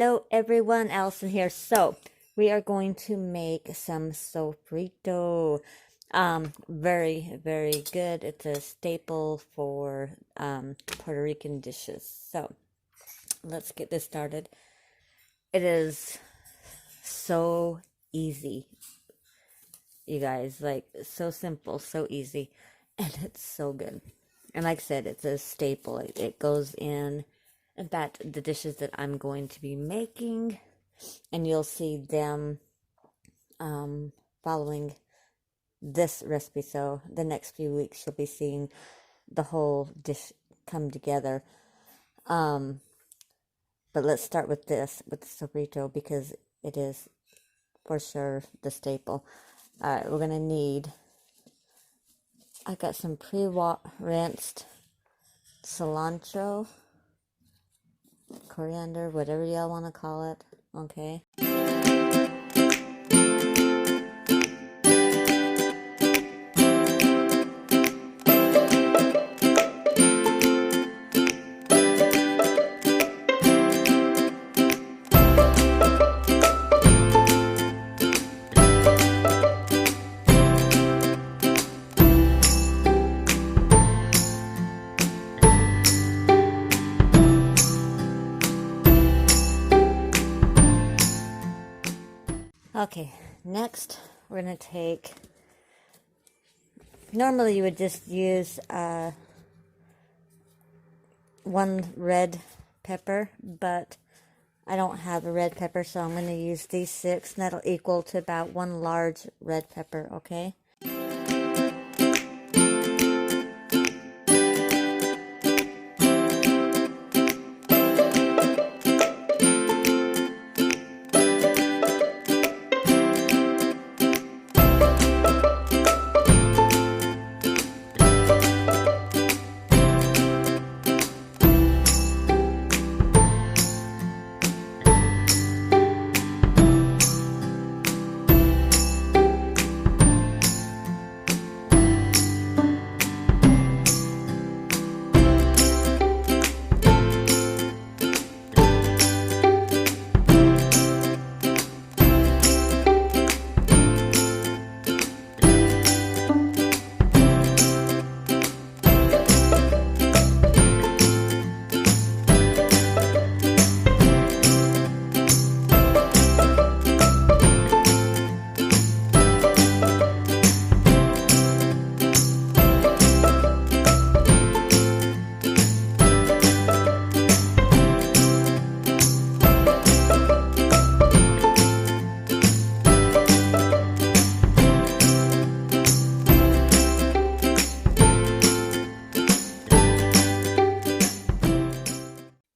Hello everyone, Allison here. So we are going to make some sofrito. Very, very good. It's a staple for Puerto Rican dishes. So let's get this started. It is so easy, you guys. Like, so simple, so easy, and it's so good. And like I said, it's a staple. It goes in fact, the dishes that I'm going to be making, and you'll see them following this recipe. So the next few weeks you'll be seeing the whole dish come together. But let's start with this, with the sofrito, because it is for sure the staple. Alright, we're going to need, I got some pre-rinsed cilantro, coriander, whatever y'all want to call it, okay? Okay, next we're going to take, normally you would just use one red pepper, but I don't have a red pepper, so I'm going to use these 6, and that'll equal to about 1 large red pepper, okay?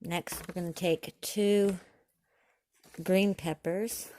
Next, we're going to take 2 green peppers.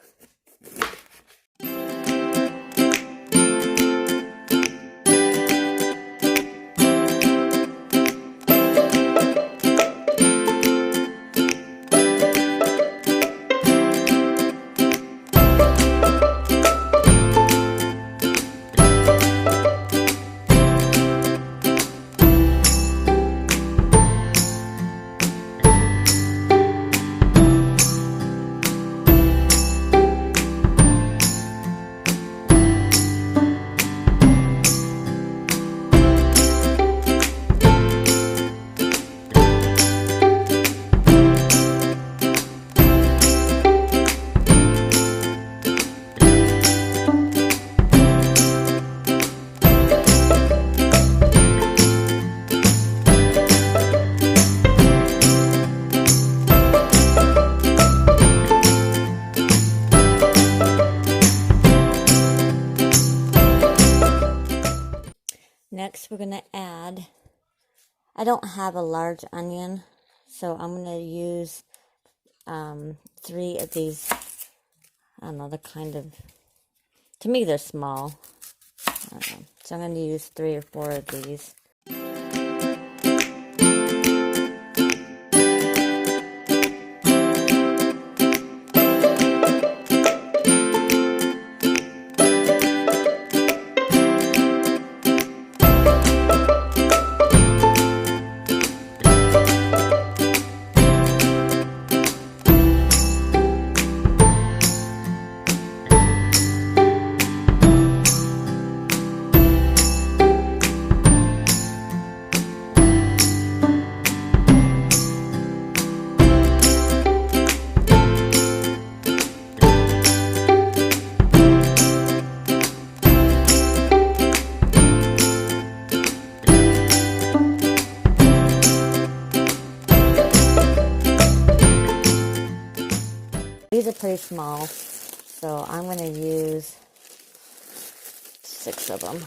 Next, we're going to add, I don't have a large onion, so I'm going to use 3 of these, I don't know, they're kind of, to me they're small. I don't know. So I'm going to use 3 or 4 of these. very small. So I'm going to use 6 of them.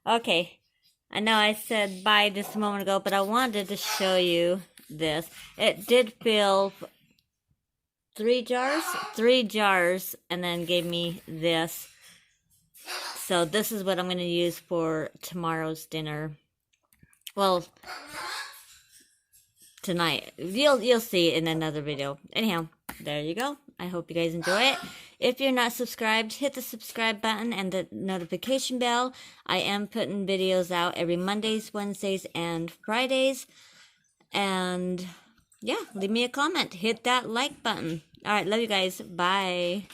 Okay, I know I said bye just a moment ago, but I wanted to show you this. It did fill 3 jars, and then gave me this. So this is what I'm going to use for tomorrow's dinner. Well, tonight. You'll see in another video. Anyhow, there you go. I hope you guys enjoy it. If you're not subscribed, hit the subscribe button and the notification bell. I am putting videos out every Mondays, Wednesdays, and Fridays. And yeah, leave me a comment. Hit that like button. All right, love you guys. Bye.